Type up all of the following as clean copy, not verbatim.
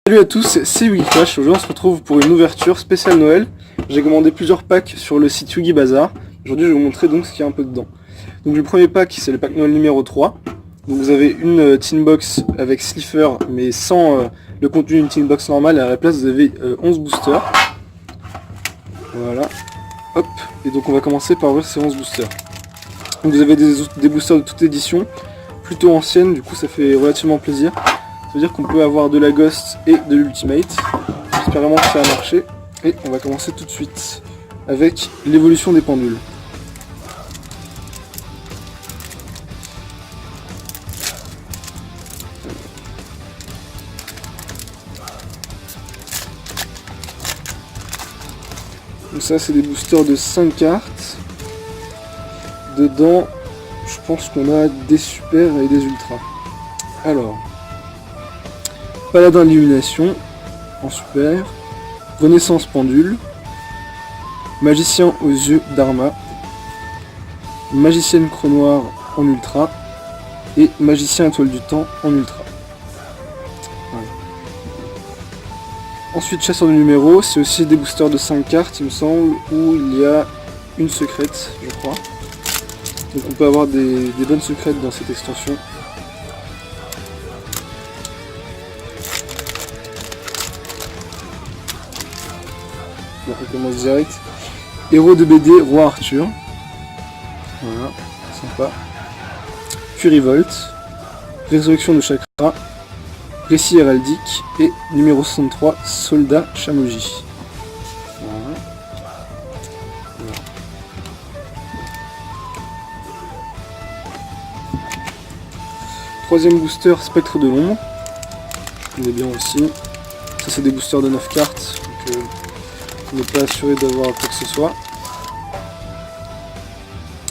Salut à tous, c'est Wigiflash. Aujourd'hui on se retrouve pour une ouverture spéciale Noël. J'ai commandé plusieurs packs sur le site Yugi Bazaar. Aujourd'hui je vais vous montrer donc ce qu'il y a un peu dedans. Donc le premier pack c'est le pack Noël numéro 3. Donc vous avez une tin box avec Slifer mais sans le contenu d'une tin box normale, et à la place vous avez 11 boosters. Voilà. Hop. Et donc on va commencer par ouvrir ces 11 boosters. Donc vous avez des boosters de toute édition, plutôt anciennes, du coup ça fait relativement plaisir. Ça veut dire qu'on peut avoir de la Ghost et de l'Ultimate. J'espère vraiment que ça va marcher. Et on va commencer tout de suite avec l'évolution des pendules. Donc ça c'est des boosters de 5 cartes. Dedans, je pense qu'on a des super et des ultras. Alors, Paladin d'illumination en super, Renaissance pendule, Magicien aux yeux d'Arma, Magicienne Croc Noir en ultra et Magicien étoile du temps en ultra. Voilà. Ensuite Chasseur de numéros, c'est aussi des boosters de 5 cartes il me semble, où il y a une secrète je crois. Donc on peut avoir des bonnes secrètes dans cette extension. Bon, on commence direct. Héros de BD, Roi Arthur. Voilà, sympa. Fury Volt. Résurrection de Chakra. Récit héraldique. Et numéro 63, Soldat Chamoji. Voilà. Voilà. Troisième booster, Spectre de l'ombre. Je connais bien aussi. Ça c'est des boosters de 9 cartes. Donc, on n'est pas assuré d'avoir quoi que ce soit.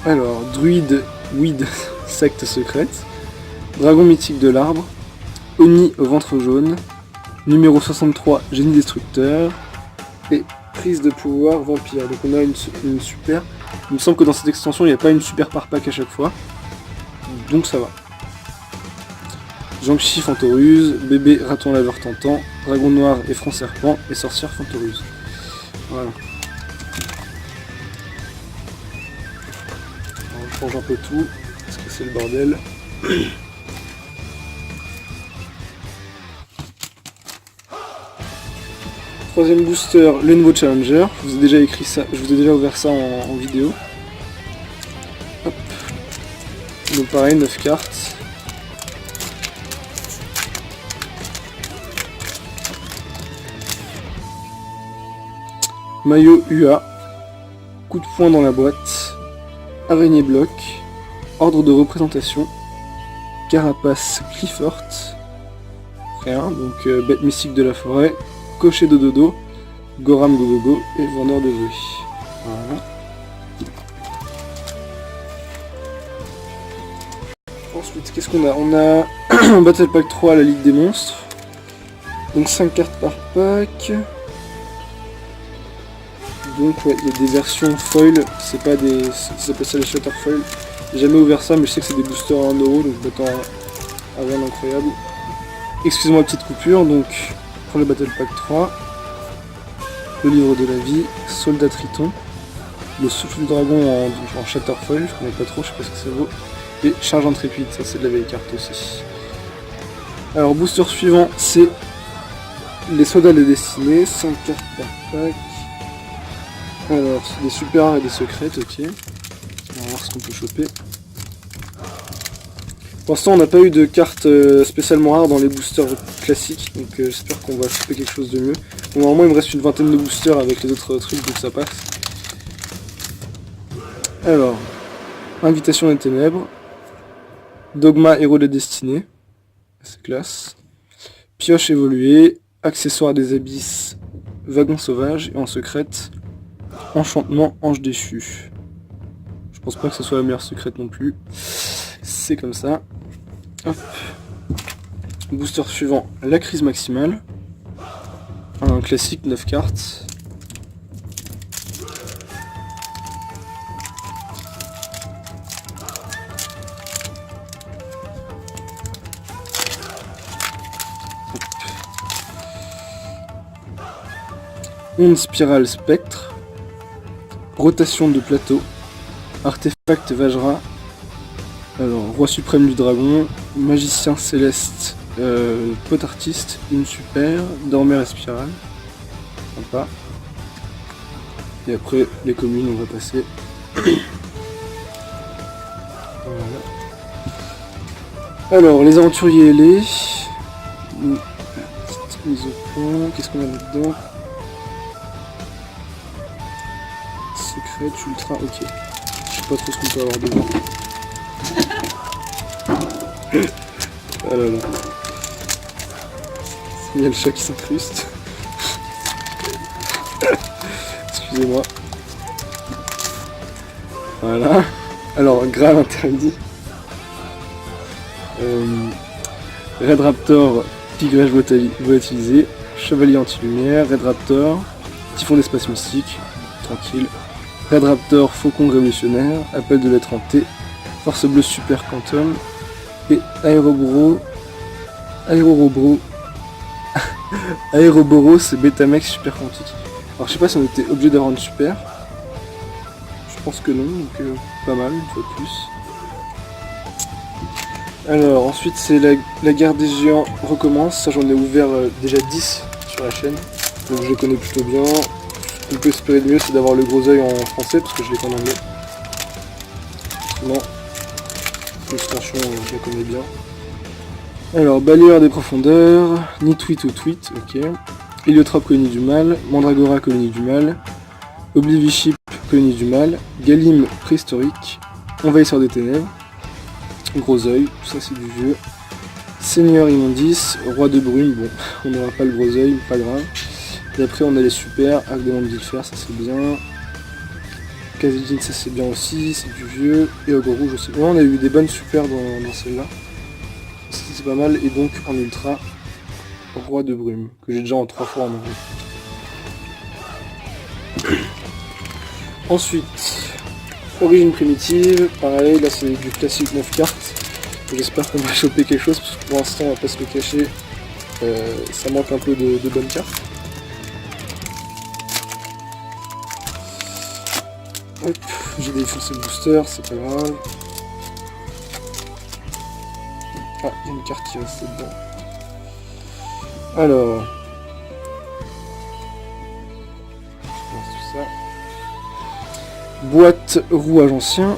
Alors, Druide Weed, secte secrète. Dragon mythique de l'arbre. Oni au ventre jaune. Numéro 63, génie destructeur. Et prise de pouvoir vampire. Donc on a une super. Il me semble que dans cette extension il n'y a pas une super par pack à chaque fois. Donc ça va. Jiangshi Fantoruse, bébé raton laveur tentant, dragon noir et front serpent et sorcière Fantoruse. Voilà. Alors, je change un peu tout, parce que c'est le bordel. Troisième booster, le nouveau Challenger. Je vous ai déjà écrit ça, je vous ai déjà ouvert ça en vidéo. Hop. Donc pareil, 9 cartes. Maillot UA, coup de poing dans la boîte, araignée bloc, ordre de représentation, carapace Clifford, rien, donc bête mystique de la forêt, cocher de dodo, Goram Gogogo et vendeur de jouets. Voilà. Ensuite, qu'est-ce qu'on a? On a Battle Pack 3 la Ligue des monstres, donc 5 cartes par pack. Donc ouais, il y a des versions foil, c'est pas des. Ils appellent ça les shatter foil. J'ai jamais ouvert ça, mais je sais que c'est des boosters à 1€, donc je m'attends à rien d'incroyable. Excusez-moi la petite coupure, donc pour le Battle Pack 3, le livre de la vie, Soldat Triton, le souffle du dragon en shatter foil, je connais pas trop, je sais pas ce que ça vaut, et charge intrépide, ça c'est de la vieille carte aussi. Alors booster suivant, c'est les soldats de destinée, 5 cartes par pack. Alors, c'est des super rares et des secrètes, ok. On va voir ce qu'on peut choper. Pour l'instant, on n'a pas eu de cartes spécialement rares dans les boosters classiques, donc j'espère qu'on va choper quelque chose de mieux. Bon, normalement, il me reste une vingtaine de boosters avec les autres trucs, donc ça passe. Alors, Invitation des ténèbres. Dogma, héros de destinée. C'est classe. Pioche évoluée. Accessoire des abysses. Wagon sauvage. Et en secrète, Enchantement, ange déchu. Je pense pas que ce soit la meilleure secrète non plus. C'est comme ça. Hop. Booster suivant, la crise maximale. Un classique, 9 cartes. Onde spirale spectre. Rotation de plateau. Artefact Vajra. Alors, roi suprême du dragon. Magicien céleste. Pot artiste. Une super. Dormeur et spirale. Sympa. Et après, les communes, on va passer. Voilà. Alors, les aventuriers ailés. Petite mise au point. Qu'est-ce qu'on a là-dedans? Secret, ultra, ok. Je sais pas trop ce qu'on peut avoir dedans. Ah là là. Il y a le chat qui s'incruste. Excusez-moi. Voilà. Alors, Graal interdit. Red Raptor, Tigrège volatilisé. Chevalier anti-lumière. Red Raptor, Typhon d'espace mystique. Tranquille. Red Raptor, Faucon révolutionnaire. Appel de lettre en T. Force bleue super quantum. Et Aéroboro, c'est Betamax super quantique. Alors je sais pas si on était obligé d'avoir une super. Je pense que non, donc pas mal, une fois de plus. Alors ensuite c'est la guerre des géants recommence. Ça j'en ai ouvert déjà 10 sur la chaîne. Donc je les connais plutôt bien. Ce qu'on peut espérer de mieux c'est d'avoir le gros œil en français parce que je l'ai qu'en anglais. Non. L'extension, je la connais bien. Alors, balayeur des profondeurs, ni tweet ou tweet, ok. Héliotrope, colonie du mal. Mandragora, colonie du mal. Obliviship, colonie du mal. Galim, préhistorique. Envahisseur des ténèbres. Gros œil, tout ça c'est du vieux. Seigneur immondice, roi de brume, bon, on n'aura pas le gros œil, pas grave. Et après on a les super, Arc des mondes d'Ilfer, ça c'est bien. Kazidin, ça c'est bien aussi, c'est du vieux. Et Ogre rouge aussi. Ouais, on a eu des bonnes super dans celle-là. C'est pas mal. Et donc en ultra, roi de brume, que j'ai déjà en 3 fois en anglais. Ensuite, origine primitive, pareil, là c'est du classique 9 cartes. J'espère qu'on va choper quelque chose, parce que pour l'instant on va pas se le cacher, ça manque un peu de bonnes cartes. Hop, j'ai défoncé le booster, c'est pas grave. Ah, il y a une carte qui reste dedans. Alors. Tout ça. Boîte rouage ancien.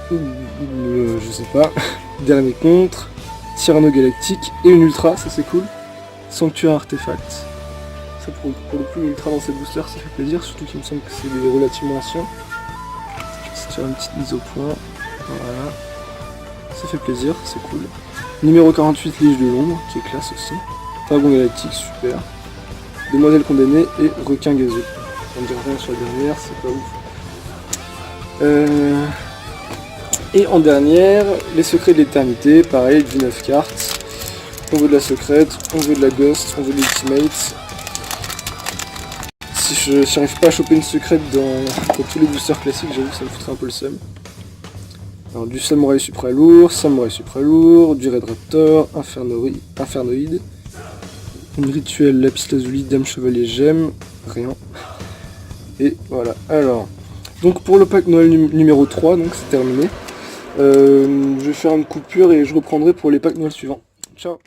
Je sais pas. Dernier contre. Tyranno galactique. Et une ultra, ça c'est cool. Sanctuaire artefact. Ça pour le coup, l'ultra dans cette booster, ça fait plaisir. Surtout qu'il me semble que c'est des relativement anciens. Je vais faire une petite mise au point. Voilà. Ça fait plaisir, c'est cool. Numéro 48, Lige de l'ombre, qui est classe aussi. Dragon galactique, super. Demoiselle condamnée et requin gazeux. On ne dirait rien sur la dernière, c'est pas ouf. Et en dernière, les secrets de l'éternité, pareil, du 9 cartes. On veut de la secrète, on veut de la ghost, on veut de l'ultimate. Si je n'arrive pas à choper une secrète dans tous les boosters classiques, j'avoue que ça me foutrait un peu le seum. Alors du samouraï supra lourd, du Red Raptor, infernoïde, une rituelle lapis lazuli, dame chevalier gemme, rien. Et voilà, alors, donc pour le pack Noël numéro 3, donc c'est terminé. Je vais faire une coupure et je reprendrai pour les packs Noël suivants. Ciao.